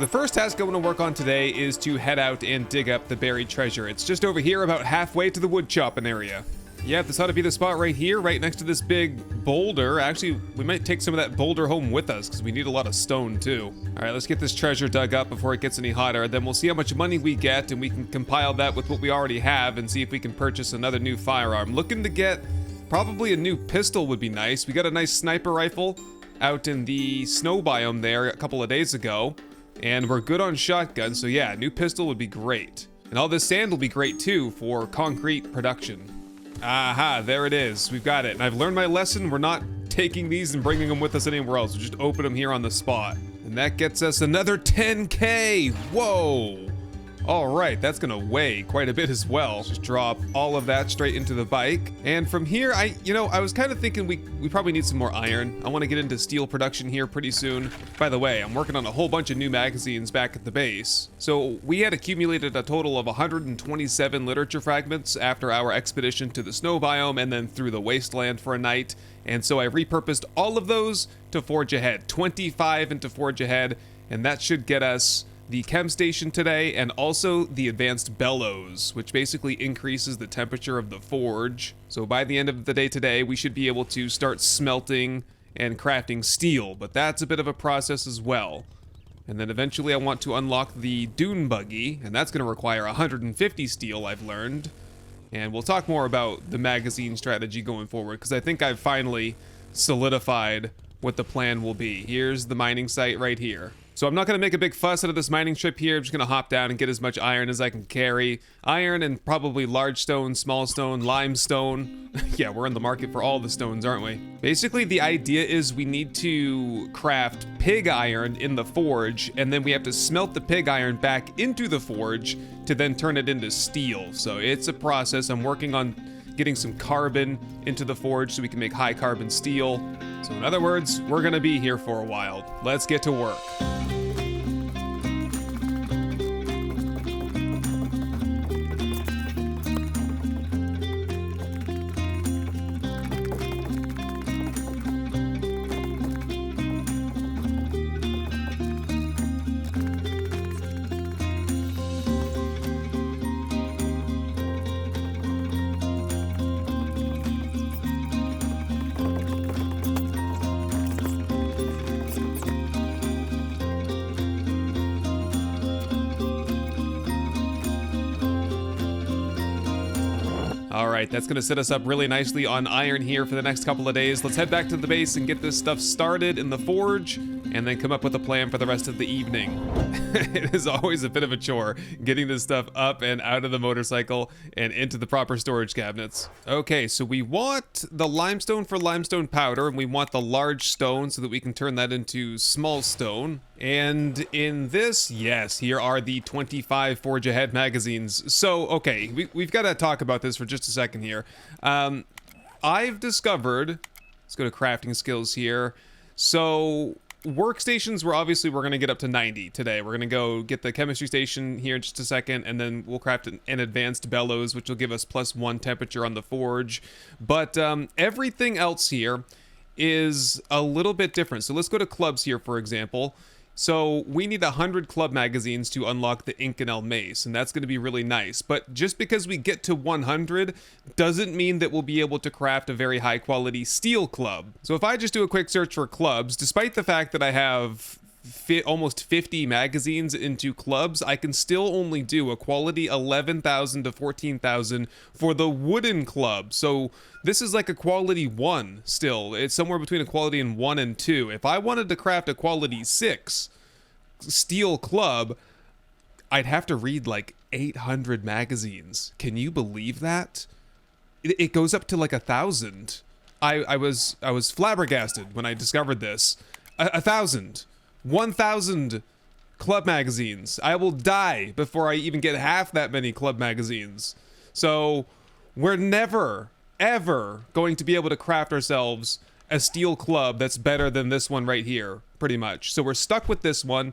The first task I want to work on today is to head out and dig up the buried treasure. It's just over here, about halfway to the wood chopping area. Yeah, this ought to be the spot right here, right next to this big boulder. Actually, we might take some of that boulder home with us because we need a lot of stone too. All right, let's get this treasure dug up before it gets any hotter. Then we'll see how much money we get and we can compile that with what we already have and see if we can purchase another new firearm. Looking to get probably a new pistol would be nice. We got a nice sniper rifle out in the snow biome there a couple of days ago. And we're good on shotguns, so yeah, new pistol would be great. And all this sand will be great too for concrete production. Aha, there it is. We've got it. And I've learned my lesson. We're not taking these and bringing them with us anywhere else. We just open them here on the spot. And that gets us another 10K. Whoa. All right, that's gonna weigh quite a bit as well. Just drop all of that straight into the bike. And from here, I was kind of thinking we probably need some more iron. I want to get into steel production here pretty soon. By the way, I'm working on a whole bunch of new magazines back at the base. So we had accumulated a total of 127 literature fragments after our expedition to the snow biome and then through the wasteland for a night. And so I repurposed all of those to Forge Ahead, 25 into Forge Ahead, and that should get us the chem station today, and also the advanced bellows, which basically increases the temperature of the forge. So by the end of the day today, we should be able to start smelting and crafting steel, but that's a bit of a process as well. And then eventually I want to unlock the dune buggy, and that's going to require 150 steel, I've learned. And we'll talk more about the magazine strategy going forward, because I think I've finally solidified what the plan will be. Here's the mining site right here. So I'm not going to make a big fuss out of this mining trip here. I'm just going to hop down and get as much iron as I can carry. Iron and probably large stone, small stone, limestone. Yeah, we're in the market for all the stones, aren't we? Basically, the idea is we need to craft pig iron in the forge, and then we have to smelt the pig iron back into the forge to then turn it into steel. So it's a process. I'm working on getting some carbon into the forge so we can make high carbon steel. So in other words, we're gonna be here for a while. Let's get to work. Alright, that's going to set us up really nicely on iron here for the next couple of days. Let's head back to the base and get this stuff started in the forge, and then come up with a plan for the rest of the evening. It is always a bit of a chore getting this stuff up and out of the motorcycle and into the proper storage cabinets. Okay, so we want the limestone for limestone powder, and we want the large stone so that we can turn that into small stone. And in this, yes, here are the 25 Forge Ahead magazines. So, okay, we've got to talk about this for just a second here. I've discovered, let's go to crafting skills here. So workstations, we're going to get up to 90 today. We're going to go get the chemistry station here in just a second, and then we'll craft an advanced bellows, which will give us +1 temperature on the forge. But everything else here is a little bit different. So let's go to clubs here, for example. So we need 100 club magazines to unlock the Inconel mace, and that's going to be really nice. But just because we get to 100 doesn't mean that we'll be able to craft a very high quality steel club. So if I just do a quick search for clubs, despite the fact that I have almost 50 magazines into clubs, I can still only do a quality 11,000 to 14,000 for the wooden club. So this is like a quality 1 still. It's somewhere between a quality 1 and 2. If I wanted to craft a quality 6 steel club, I'd have to read like 800 magazines. Can you believe that? It goes up to like 1,000. I was flabbergasted when I discovered this. 1,000. 1,000 club magazines. I will die before I even get half that many club magazines. So we're never, ever going to be able to craft ourselves a steel club that's better than this one right here, pretty much. So we're stuck with this one.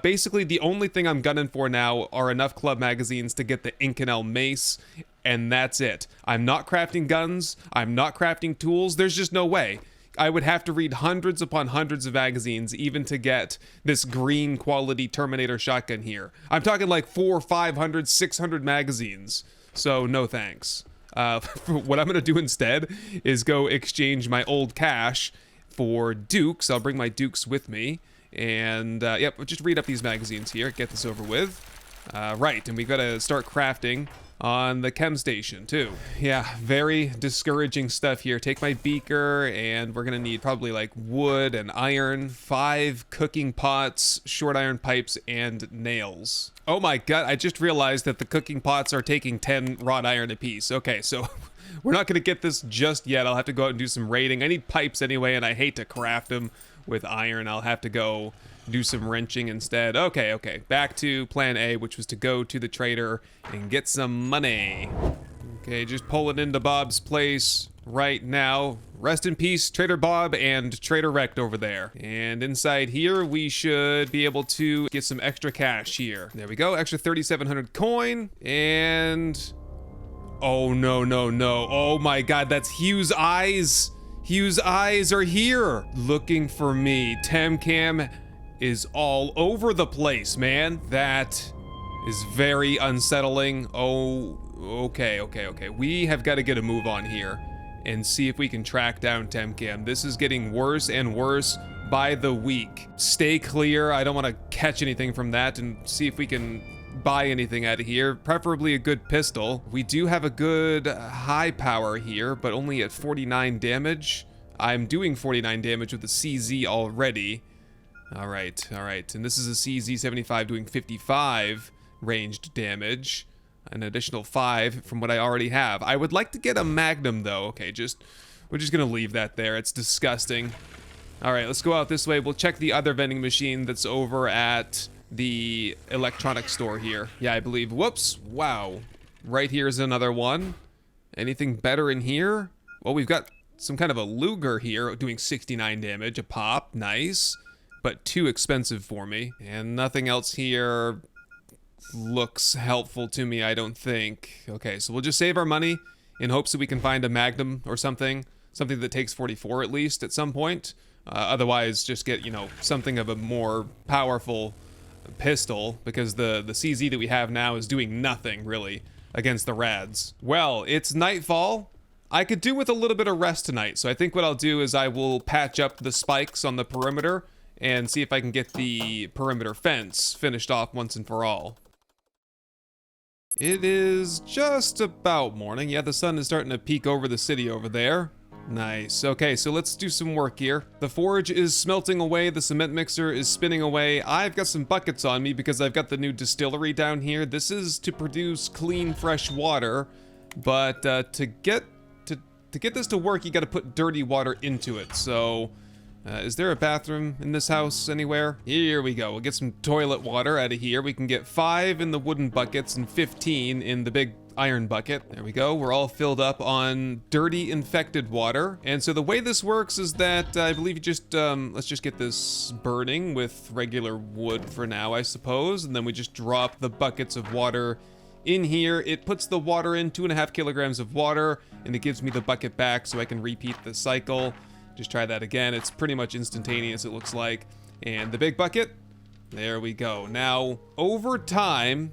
Basically, the only thing I'm gunning for now are enough club magazines to get the Inconel mace, and that's it. I'm not crafting guns. I'm not crafting tools. There's just no way. I would have to read hundreds upon hundreds of magazines even to get this green quality Terminator shotgun here. I'm talking like 400, 500, 600 magazines. So no thanks. What I'm gonna do instead is go exchange my old cash for Dukes. I'll bring my Dukes with me. And yep, just read up these magazines here, get this over with. Right, and we gotta start crafting on the chem station too. Yeah, very discouraging stuff here. Take my beaker, and we're gonna need probably like wood and iron, 5 cooking pots, short iron pipes, and nails. Oh my god, I just realized that the cooking pots are taking 10 wrought iron apiece. Okay, so we're not gonna get this just yet. I'll have to go out and do some raiding. I need pipes anyway, and I hate to craft them with iron. I'll have to go do some wrenching instead. Okay, back to plan A, which was to go to the trader and get some money. Okay, just pull it into Bob's place right now. Rest in peace, Trader Bob and Trader Wrecked over there. And inside here, we should be able to get some extra cash here. There we go, extra 3,700 coin, and oh no. Oh my god, that's Hugh's eyes. Hugh's eyes are here looking for me. Temcam is all over the place, man. That is very unsettling. Oh, okay. We have got to get a move on here and see if we can track down Temcam. This is getting worse and worse by the week. Stay clear. I don't want to catch anything from that, and see if we can buy anything out of here, preferably a good pistol. We do have a good high power here, but only at 49 damage. I'm doing 49 damage with the CZ already. All right, and this is a CZ75 doing 55 ranged damage, an additional 5 from what I already have. I would like to get a Magnum though. Okay, we're just gonna leave that there. It's disgusting. All right, let's go out this way. We'll check the other vending machine that's over at the electronics store here. Yeah, I believe. Whoops. Wow. Right here is another one. Anything better in here? Well, we've got some kind of a Luger here doing 69 damage a pop. Nice. But too expensive for me. And nothing else here looks helpful to me, I don't think. Okay, so we'll just save our money in hopes that we can find a Magnum or something. Something that takes 44 at least at some point. Otherwise, just get, you know, something of a more powerful pistol, because the CZ that we have now is doing nothing really against the rads. Well, it's nightfall. I could do with a little bit of rest tonight, so I think what I'll do is I will patch up the spikes on the perimeter and see if I can get the perimeter fence finished off once and for all. It is just about morning. Yeah, the sun is starting to peek over the city over there. Nice. Okay, so let's do some work here. The forge is smelting away. The cement mixer is spinning away. I've got some buckets on me because I've got the new distillery down here. This is to produce clean, fresh water. But to get this to work, you got to put dirty water into it. So, is there a bathroom in this house anywhere? Here we go. We'll get some toilet water out of here. We can get 5 in the wooden buckets and 15 in the big iron bucket. There we go. We're all filled up on dirty infected water. And so the way this works is that I believe you just let's just get this burning with regular wood for now, I suppose, and then we just drop the buckets of water in here. It puts the water in 2.5 kilograms of water, and it gives me the bucket back so I can repeat the cycle. Just try that again. It's pretty much instantaneous, it looks like. And the big bucket, there we go. Now, over time,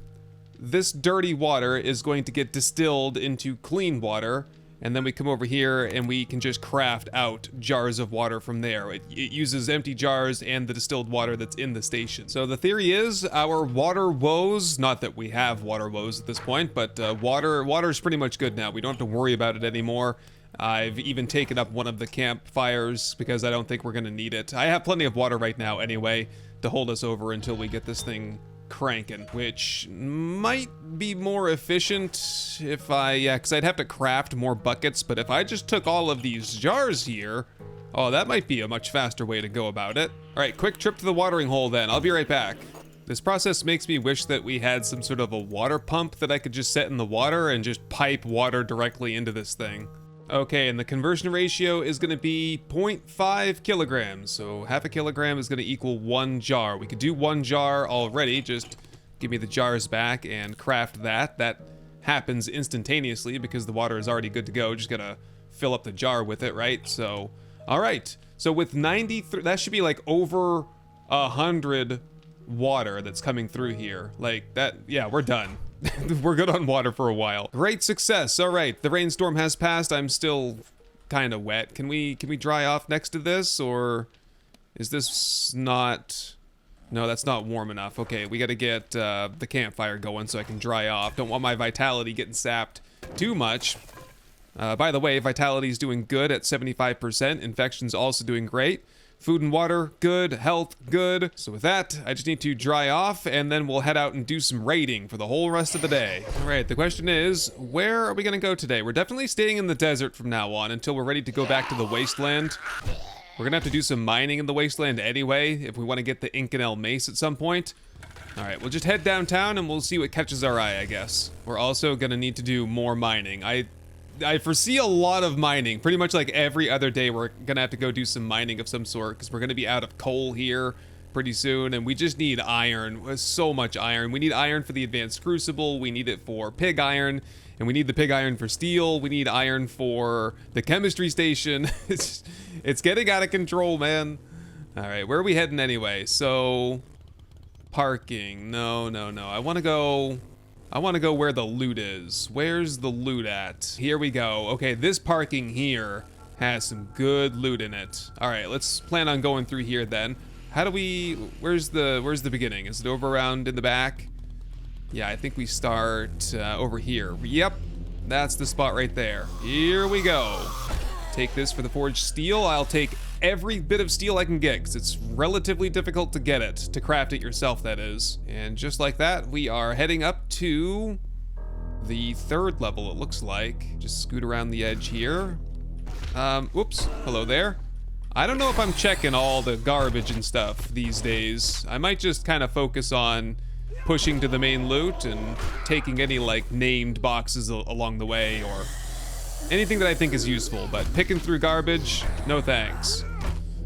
this dirty water is going to get distilled into clean water, and then we come over here and we can just craft out jars of water from there. It uses empty jars and the distilled water that's in the station. So the theory is our water woes, not that we have water woes at this point, but water is pretty much good now. We don't have to worry about it anymore. I've even taken up one of the campfires because I don't think we're gonna need it. I have plenty of water right now anyway to hold us over until we get this thing cranking, which might be more efficient if because I'd have to craft more buckets, but if I just took all of these jars here, oh, that might be a much faster way to go about it. All right, quick trip to the watering hole then. I'll be right back. This process makes me wish that we had some sort of a water pump that I could just set in the water and just pipe water directly into this thing. Okay, and the conversion ratio is going to be 0.5 kilograms. So half a kilogram is going to equal 1 jar. We could do 1 jar already. Just give me the jars back and craft that. That happens instantaneously because the water is already good to go. Just got to fill up the jar with it, right? So, all right. So with 93, that should be like over 100 water that's coming through here. Like that, yeah, we're done. We're good on water for a while. Great success. All right, the rainstorm has passed. I'm still kind of wet. Can we dry off next to this, or is this not? No, that's not warm enough. Okay, we got to get the campfire going so I can dry off. Don't want my vitality getting sapped too much. By the way, vitality is doing good at 75%. Infection's also doing great. Food and water, good. Health, good. So with that, I just need to dry off, and then we'll head out and do some raiding for the whole rest of the day. All right, the question is, where are we gonna go today? We're definitely staying in the desert from now on until we're ready to go back to the wasteland. We're gonna have to do some mining in the wasteland anyway, if we want to get the Inconel mace at some point. All right, we'll just head downtown and we'll see what catches our eye, I guess. We're also gonna need to do more mining. I foresee a lot of mining. Pretty much like every other day, we're gonna have to go do some mining of some sort because we're gonna be out of coal here pretty soon, and we just need iron. So much iron. We need iron for the advanced crucible. We need it for pig iron, and we need the pig iron for steel. We need iron for the chemistry station. It's getting out of control, man. All right, where are we heading anyway? So, parking. No. I want to go where the loot is. Where's the loot at? Here we go. Okay, this parking here has some good loot in it. All right, let's plan on going through here then. How do we, where's the beginning? Is it over around in the back? Yeah, I think we start over here. Yep, that's the spot right there. Here we go. Take this for the forged steel. I'll take every bit of steel I can get because it's relatively difficult to get it, to craft it yourself, that is. And just like that, we are heading up to the 3rd level, it looks like. Just scoot around the edge here. Whoops, hello there. I don't know if I'm checking all the garbage and stuff these days. I might just kind of focus on pushing to the main loot and taking any like named boxes along the way or anything that I think is useful, but picking through garbage, no thanks.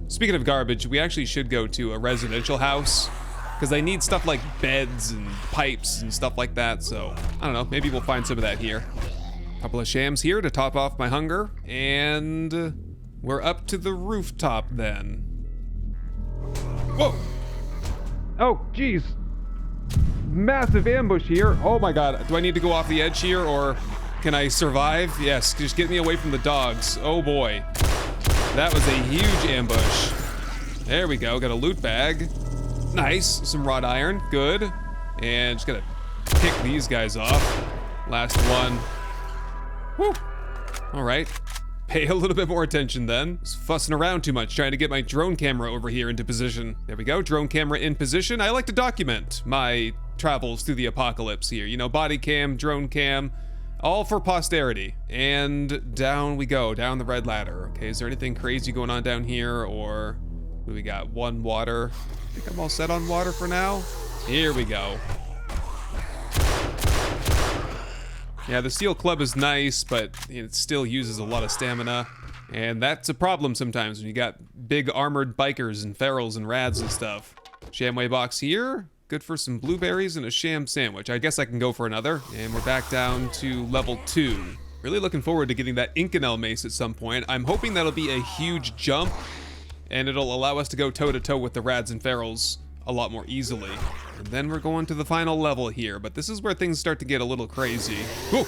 Speaking of garbage, we actually should go to a residential house because I need stuff like beds and pipes and stuff like that, so I don't know, maybe we'll find some of that here. Couple of shams here to top off my hunger, and we're up to the rooftop then. Whoa! Oh, geez. Massive ambush here. Oh my god, do I need to go off the edge here, or can I survive? Yes, just get me away from the dogs. Oh boy. That was a huge ambush. There we go, got a loot bag. Nice, some wrought iron, good. And just gotta pick these guys off. Last one. Woo! All right, pay a little bit more attention then. I was fussing around too much trying to get my drone camera over here into position. There we go, drone camera in position. I like to document my travels through the apocalypse here. You know, body cam, drone cam, all for posterity. And down we go, down the red ladder. Okay, is there anything crazy going on down here, or what do we got? One water. I think I'm all set on water for now. Here we go. Yeah, the steel club is nice, but it still uses a lot of stamina. And that's a problem sometimes when you got big armored bikers and ferals and rads and stuff. Shamway box here. Good for some blueberries and a sham sandwich. I guess I can go for another. And we're back down to level 2. Really looking forward to getting that Inconel mace at some point. I'm hoping that'll be a huge jump, and it'll allow us to go toe-to-toe with the rads and ferals a lot more easily. And then we're going to the final level here, but this is where things start to get a little crazy. Whoa!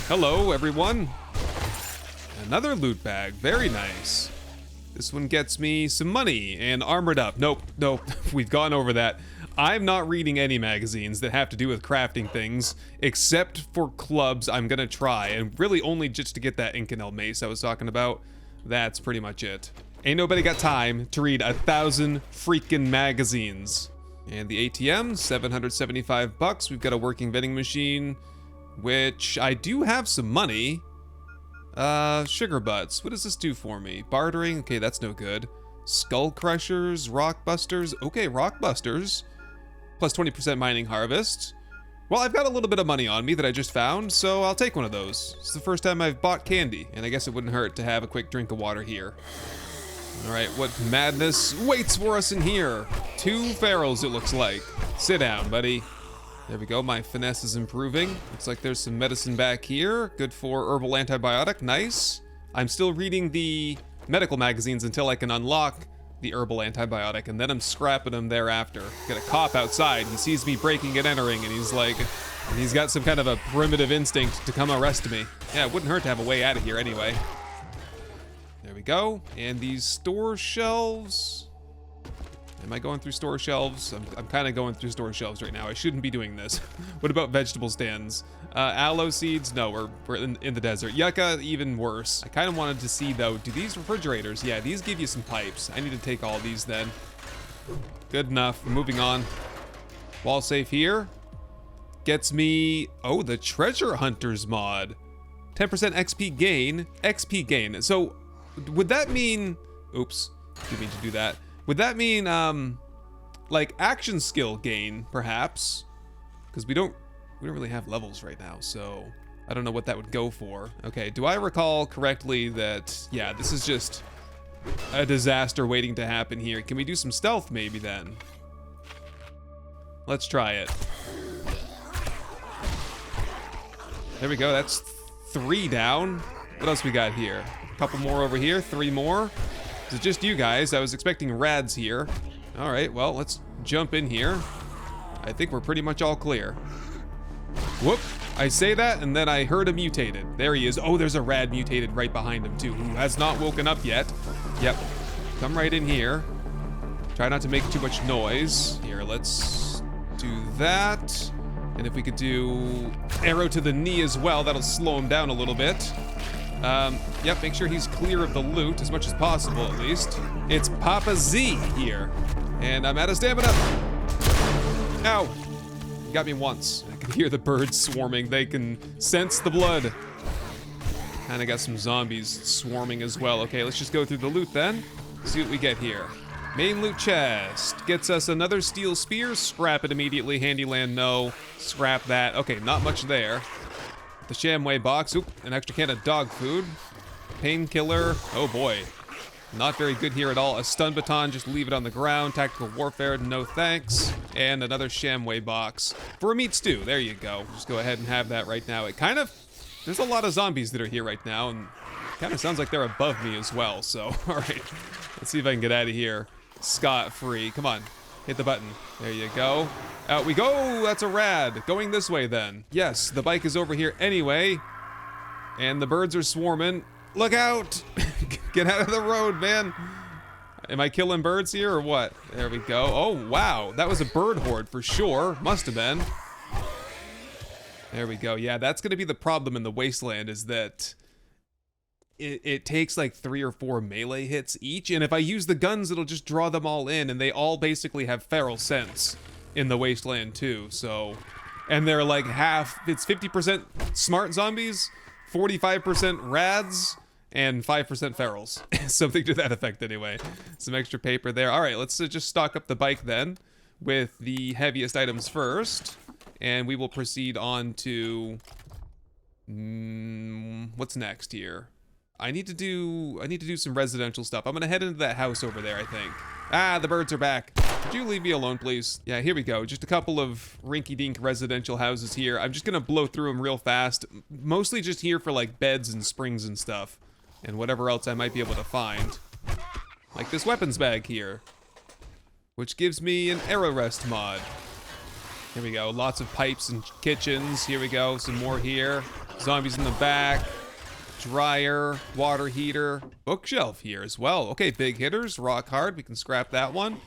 Hello, everyone. Another loot bag, very nice. This one gets me some money and armored up. Nope, we've gone over that. I'm not reading any magazines that have to do with crafting things, except for clubs. I'm gonna try, and really only just to get that Inconel mace I was talking about. That's pretty much it. Ain't nobody got time to read 1,000 freaking magazines. And the ATM, 775 bucks. We've got a working vending machine, which I do have some money. Sugar butts. What does this do for me? Bartering. Okay, that's no good. Skull crushers, rock busters. Okay, rock busters. Plus 20% mining harvest. Well, I've got a little bit of money on me that I just found, so I'll take one of those. It's the first time I've bought candy, and I guess it wouldn't hurt to have a quick drink of water here. All right, what madness waits for us in here? 2 ferals, it looks like. Sit down, buddy. There we go, my finesse is improving. Looks like there's some medicine back here. Good for herbal antibiotic, nice. I'm still reading the medical magazines until I can unlock the herbal antibiotic, and then I'm scrapping them thereafter. Got a cop outside. He sees me breaking and entering, and he's like, and he's got some kind of a primitive instinct to come arrest me. Yeah, it wouldn't hurt to have a way out of here anyway. There we go. And these store shelves. Am I going through store shelves? I'm kind of going through store shelves right now. I shouldn't be doing this. What about vegetable stands? Aloe seeds? No, we're in the desert. Yucca, even worse. I kind of wanted to see, though, do these refrigerators? Yeah, these give you some pipes. I need to take all these then. Good enough. Moving on. Wall safe here. Gets me... Oh, the treasure hunters mod. 10% XP gain. XP gain. So, would that mean... Oops. Didn't mean to do that. Would that mean, like action skill gain, perhaps? Because we don't really have levels right now, so I don't know what that would go for. Okay, do I recall correctly that, yeah, this is just a disaster waiting to happen here. Can we do some stealth maybe then? Let's try it. There we go, that's 3 down. What else we got here? A couple more over here, 3 more. Is it just you guys? I was expecting rads here. All right, well, let's jump in here. I think we're pretty much all clear. Whoop, I say that, and then I heard a mutated. There he is. Oh, there's a rad mutated right behind him, too, who has not woken up yet. Yep, come right in here. Try not to make too much noise. Here, let's do that. And if we could do arrow to the knee as well, that'll slow him down a little bit. Yep, make sure he's clear of the loot as much as possible, at least. It's Papa Z here, and I'm out of stamina. Ow! You got me once. I can hear the birds swarming. They can sense the blood. Kinda got some zombies swarming as well. Okay, let's just go through the loot then. See what we get here. Main loot chest. Gets us another steel spear. Scrap it immediately. Handyland, no. Scrap that. Okay, not much there. The Shamway box. Oop, an extra can of dog food. Painkiller. Oh boy. Not very good here at all. A stun baton, just leave it on the ground. Tactical warfare, no thanks. And another Shamway box. For a meat stew, there you go. Just go ahead and have that right now. It kind of, there's a lot of zombies that are here right now, and it kind of sounds like they're above me as well, so, alright. Let's see if I can get out of here scot-free. Come on, hit the button. There you go. Out we go, that's a rad. Going this way then. Yes, the bike is over here anyway. And the birds are swarming. Look out! Get out of the road, man. Am I killing birds here or what? There we go. Oh, wow. That was a bird horde for sure. Must have been. There we go. Yeah, that's gonna be the problem in the wasteland, is that it takes like 3 or 4 melee hits each, and if I use the guns, it'll just draw them all in, and they all basically have feral sense in the wasteland too, so... And they're like half, it's 50% smart zombies, 45% rads, and 5% ferals. Something to that effect anyway. Some extra paper there. Alright, let's just stock up the bike then, with the heaviest items first, and we will proceed on to... what's next here? I need to do some residential stuff. I'm gonna head into that house over there, I think. Ah, the birds are back. Could you leave me alone, please? Yeah, here we go. Just a couple of rinky-dink residential houses here. I'm just gonna blow through them real fast. Mostly just here for like beds and springs and stuff. And whatever else I might be able to find. Like this weapons bag here. Which gives me an arrow rest mod. Here we go. Lots of pipes and kitchens. Here we go. Some more here. Zombies in the back. Dryer, water heater, bookshelf here as well. Okay, big hitters, rock hard, we can scrap that one.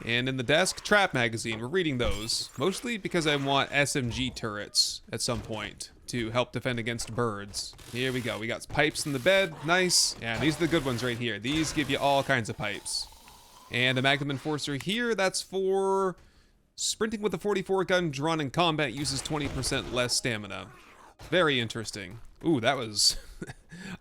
And in the desk, trap magazine, we're reading those. Mostly because I want SMG turrets at some point to help defend against birds. Here we go, we got pipes in the bed, nice. Yeah, these are the good ones right here. These give you all kinds of pipes. And a Magnum Enforcer here, that's for sprinting with a 44 gun drawn in combat uses 20% less stamina. Very interesting. Ooh, that was...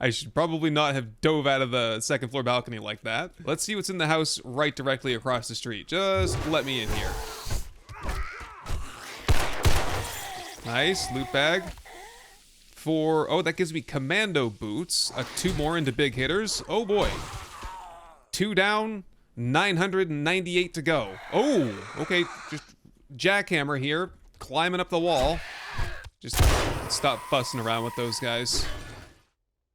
I should probably not have dove out of the second floor balcony like that. Let's see what's in the house right directly across the street. Just let me in here. Nice, loot bag. For, oh, that gives me commando boots. 2 more into big hitters. Oh boy. 2 down, 998 to go. Oh, okay, just jackhammer here, climbing up the wall. Just stop fussing around with those guys.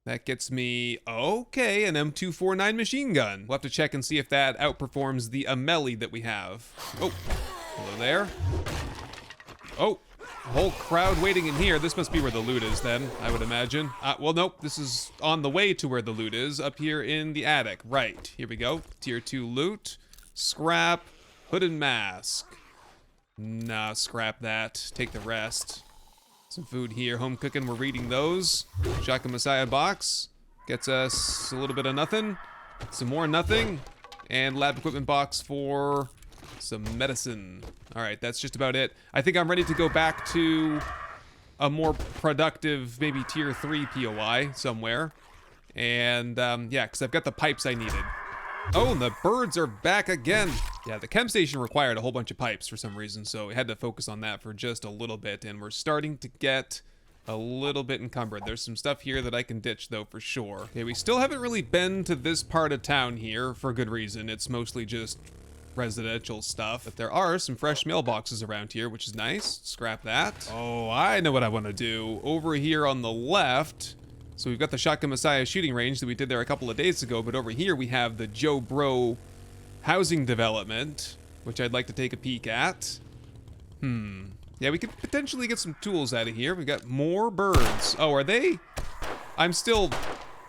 That gets me, okay, an M249 machine gun. We'll have to check and see if that outperforms the Ameli that we have. Oh, hello there. Oh, a whole crowd waiting in here. This must be where the loot is then, I would imagine. Well, nope, this is on the way to where the loot is, up here in the attic. Right, here we go. Tier 2 loot, scrap, hood and mask. Nah, scrap that. Take the rest. Some food here, home cooking, we're reading those. Shotgun Messiah box gets us a little bit of nothing. Some more nothing. And lab equipment box for some medicine. All right, that's just about it. I think I'm ready to go back to a more productive, maybe tier 3 POI somewhere. And yeah, because I've got the pipes I needed. Oh, and the birds are back again. Yeah, the chem station required a whole bunch of pipes for some reason, so we had to focus on that for just a little bit, and we're starting to get a little bit encumbered. There's some stuff here that I can ditch, though, for sure. Okay, we still haven't really been to this part of town here for good reason. It's mostly just residential stuff, but there are some fresh mailboxes around here, which is nice. Scrap that. Oh, I know what I want to do. Over here on the left, so we've got the Shotgun Messiah shooting range that we did there a couple of days ago, but over here we have the Joe Bro housing development, which I'd like to take a peek at. Yeah, we could potentially get some tools out of here. We've got more birds. Oh, are they?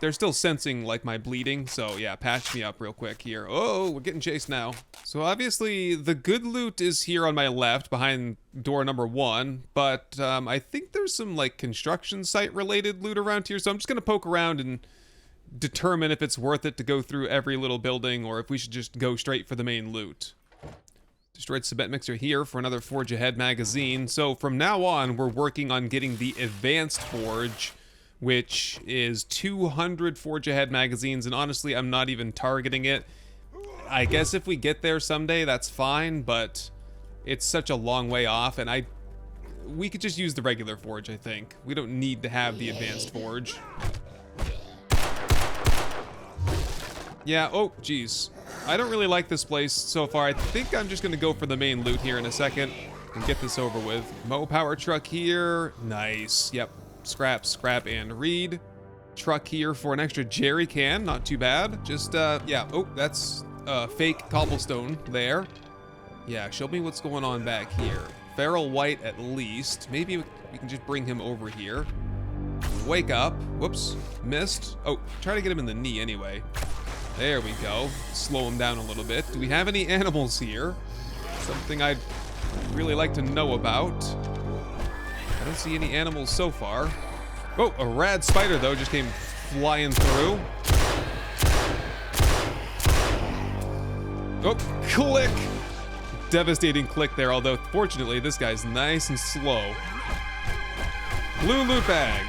They're still sensing like my bleeding, so yeah, patch me up real quick here. Oh, we're getting chased now. So obviously the good loot is here on my left behind door number 1, but I think there's some like construction site related loot around here, so I'm just gonna poke around and determine if it's worth it to go through every little building or if we should just go straight for the main loot. Destroyed cement mixer here for another Forge Ahead magazine. So from now on, we're working on getting the advanced forge, which is 200 Forge Ahead magazines, and honestly, I'm not even targeting it. I guess if we get there someday, that's fine, but it's such a long way off, and we could just use the regular forge, I think. We don't need to have the advanced forge. Yeah, oh, geez. I don't really like this place so far. I think I'm just gonna go for the main loot here in a second and get this over with. Mo power truck here. Nice. Yep. Scrap, scrap, and read. Truck here for an extra jerry can. Not too bad. Just, yeah. Oh, that's fake cobblestone there. Yeah, show me what's going on back here. Feral White at least. Maybe we can just bring him over here. Wake up. Whoops. Missed. Oh, try to get him in the knee anyway. There we go. Slow him down a little bit. Do we have any animals here? Something I'd really like to know about. I don't see any animals so far. Oh, a rad spider, though, just came flying through. Oh, click! Devastating click there, although fortunately this guy's nice and slow. Blue loot bag.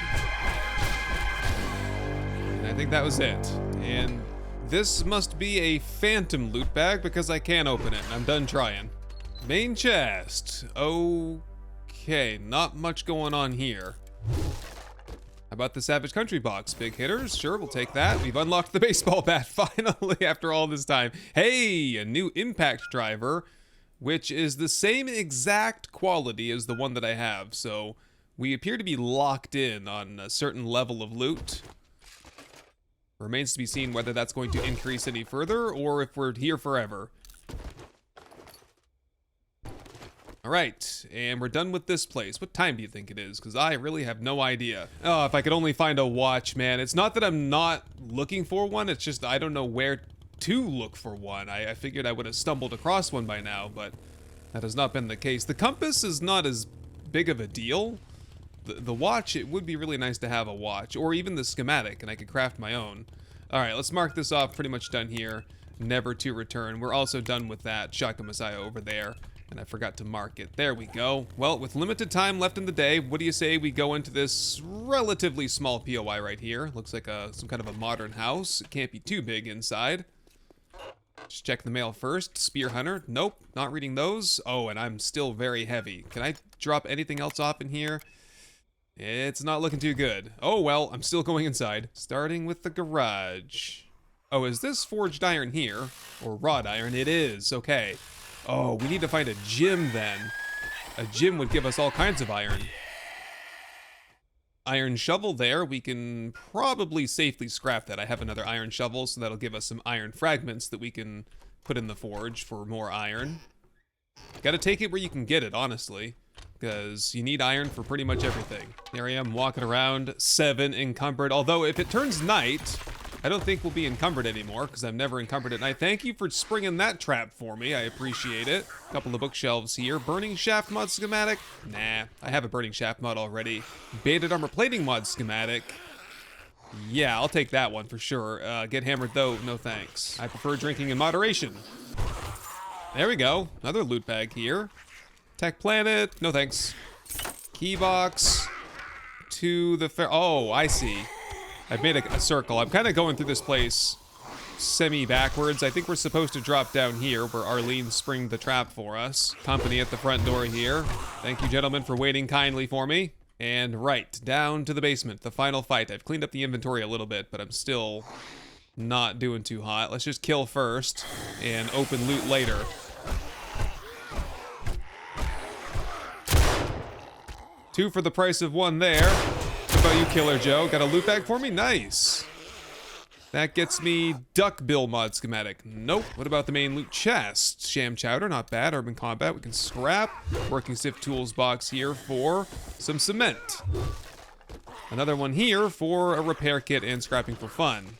And I think that was it. And this must be a phantom loot bag because I can't open it. I'm done trying. Main chest. Okay, not much going on here. How about the Savage Country box? Big hitters? Sure, we'll take that. We've unlocked the baseball bat finally after all this time. Hey, a new impact driver, which is the same exact quality as the one that I have. So we appear to be locked in on a certain level of loot. Remains to be seen whether that's going to increase any further or if we're here forever. All right, and we're done with this place. What time do you think it is? Because I really have no idea. Oh, if I could only find a watch, man. It's not that I'm not looking for one. It's just I don't know where to look for one. I figured I would have stumbled across one by now, but that has not been the case. The compass is not as big of a deal. The watch, it would be really nice to have a watch, or even the schematic, and I could craft my own. All right, let's mark this off. Pretty much done here. Never to return. We're also done with that Shotgun Messiah over there, and I forgot to mark it. There we go. Well, with limited time left in the day, what do you say we go into this relatively small POI right here? Looks like some kind of a modern house. It can't be too big inside. Just check the mail first. Spear Hunter. Nope, not reading those. Oh, and I'm still very heavy. Can I drop anything else off in here? It's not looking too good. Oh, well, I'm still going inside. Starting with the garage. Oh, is this forged iron here? Or wrought iron? It is. Okay. Oh, we need to find a gym then. A gym would give us all kinds of iron. iron shovel there. We can probably safely scrap that. I have another iron shovel, so that'll give us some iron fragments that we can put in the forge for more iron. Gotta take it where you can get it, honestly, because you need iron for pretty much everything. There I am walking around, 7 encumbered. Although if it turns night, I don't think we'll be encumbered anymore, because I've never encumbered at night. Thank you for springing that trap for me. I appreciate it. A couple of bookshelves here. Burning shaft mod schematic? Nah, I have a burning shaft mod already. Baited armor plating mod schematic? Yeah, I'll take that one for sure. Get hammered though, no thanks. I prefer drinking in moderation. There we go. Another loot bag here. Tech planet, no thanks. Key box to the fair. Oh, I see. I've made a circle. I'm kind of going through this place semi-backwards. I think we're supposed to drop down here where Arlene springed the trap for us. Company at the front door here. Thank you, gentlemen, for waiting kindly for me. And right, down to the basement, the final fight. I've cleaned up the inventory a little bit, but I'm still not doing too hot. Let's just kill first and open loot later. Two for the price of one there. What about you, Killer Joe? Got a loot bag for me? Nice. That gets me duck bill mod schematic. Nope. What about the main loot chest? Sham chowder, not bad. Urban combat, we can scrap. Working stiff tools box here for some cement. Another one here for a repair kit and scrapping for fun.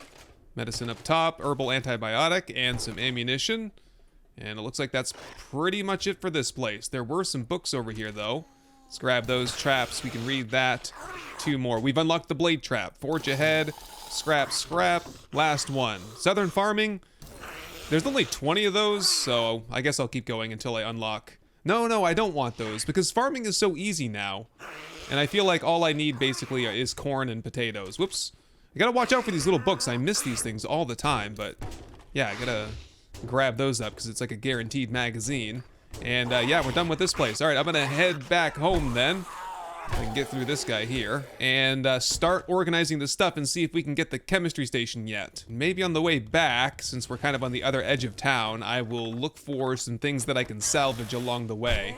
Medicine up top, herbal antibiotic, and some ammunition. And it looks like that's pretty much it for this place. There were some books over here though. Let's grab those traps. We can read that. 2 more. We've unlocked the blade trap. Forge ahead. Scrap, scrap. Last one. Southern farming. There's only 20 of those, so I guess I'll keep going until I unlock. No, I don't want those, because farming is so easy now. And I feel like all I need basically is corn and potatoes. Whoops. I gotta watch out for these little books. I miss these things all the time, but yeah, I gotta grab those up because it's like a guaranteed magazine. And yeah, we're done with this place. All right, I'm gonna head back home then. I can get through this guy here and start organizing the stuff and see if we can get the chemistry station yet. Maybe on the way back, since we're kind of on the other edge of town, I will look for some things that I can salvage along the way.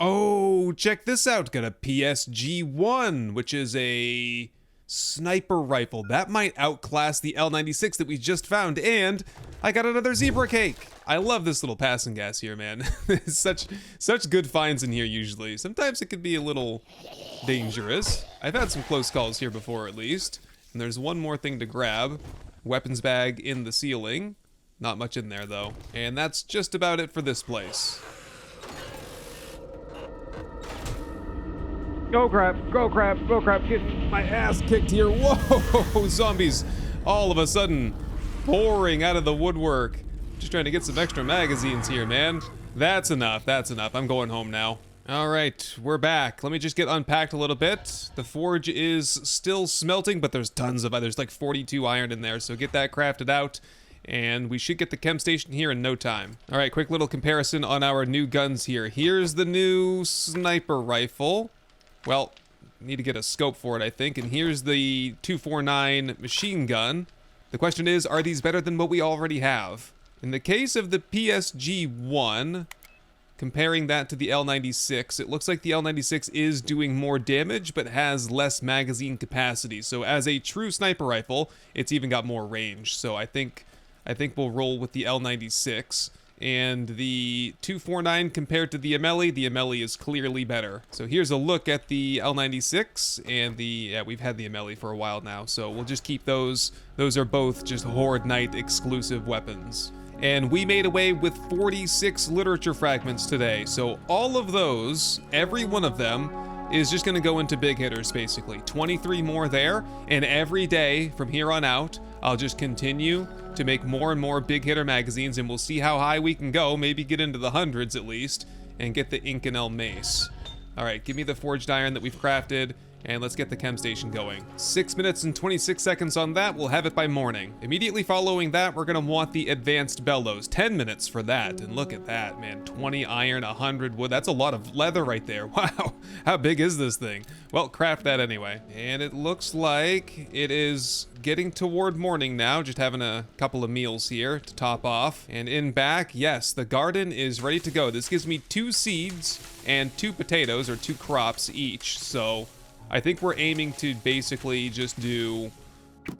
Oh, check this out. Got a PSG-1, which is a sniper rifle. That might outclass the L96 that we just found, and I got another zebra cake. I love this little passing gas here, man. such good finds in here usually. Sometimes it could be a little dangerous. I've had some close calls here before at least. And there's one more thing to grab. Weapons bag in the ceiling. Not much in there though. And that's just about it for this place. Go crap, go crap, go crap, getting my ass kicked here. Whoa, zombies all of a sudden pouring out of the woodwork. Just trying to get some extra magazines here, man. That's enough, that's enough. I'm going home now. All right, we're back. Let me just get unpacked a little bit. The forge is still smelting, but there's tons of, there's like 42 iron in there, so get that crafted out. And we should get the chem station here in no time. All right, quick little comparison on our new guns here. Here's the new sniper rifle. Well, need to get a scope for it, I think. And here's the 249 machine gun. The question is, are these better than what we already have? In the case of the PSG-1, comparing that to the L96, it looks like the L96 is doing more damage, but has less magazine capacity. So as a true sniper rifle, it's even got more range. So I think we'll roll with the L96. And the 249 compared to the MLE is clearly better. So here's a look at the L96 and the, we've had the MLE for a while now, so we'll just keep those. Those are both just Horde Night exclusive weapons. And we made away with 46 literature fragments today. So all of those, every one of them, is just gonna go into big hitters basically. 23 more there, and every day from here on out, I'll just continue to make more and more big hitter magazines, and we'll see how high we can go, maybe get into the hundreds at least, and get the Inconel mace. All right, give me the forged iron that we've crafted, And let's get the chem station going. 6 minutes and 26 seconds on that. We'll have it by morning. Immediately following that, we're gonna want the advanced bellows. 10 minutes for that. And look at that, man. 20 iron, 100 wood. That's a lot of leather right there. Wow. How big is this thing? Well, craft that anyway. And it looks like it is getting toward morning now. Just having a couple of meals here to top off. And in back, yes, the garden is ready to go. This gives me 2 seeds and 2 potatoes, or 2 crops each. So I think we're aiming to basically just do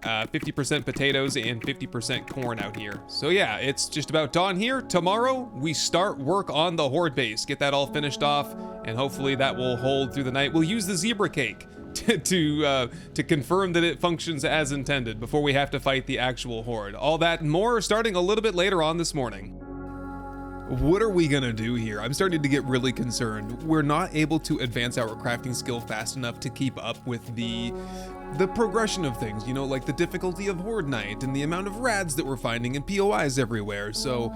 50% potatoes and 50% corn out here. So yeah, it's just about dawn here. Tomorrow, we start work on the horde base. Get that all finished off, and hopefully that will hold through the night. We'll use the zebra cake to confirm that it functions as intended before we have to fight the actual horde. All that and more starting a little bit later on this morning. What are we gonna do here? I'm starting to get really concerned. We're not able to advance our crafting skill fast enough to keep up with the progression of things, you know, like the difficulty of Horde Night and the amount of rads that we're finding and POIs everywhere. So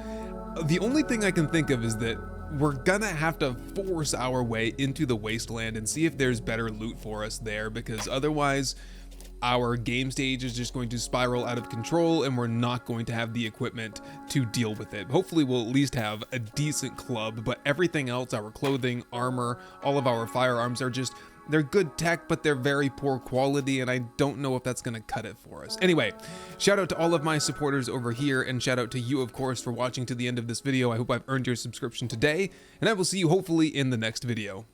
the only thing I can think of is that we're gonna have to force our way into the wasteland and see if there's better loot for us there, because otherwise our game stage is just going to spiral out of control and we're not going to have the equipment to deal with it. Hopefully we'll at least have a decent club, but everything else, our clothing, armor, all of our firearms are just, they're good tech, but they're very poor quality, and I don't know if that's gonna cut it for us. Anyway, shout out to all of my supporters over here, and shout out to you, of course, for watching to the end of this video. I hope I've earned your subscription today, and I will see you hopefully in the next video.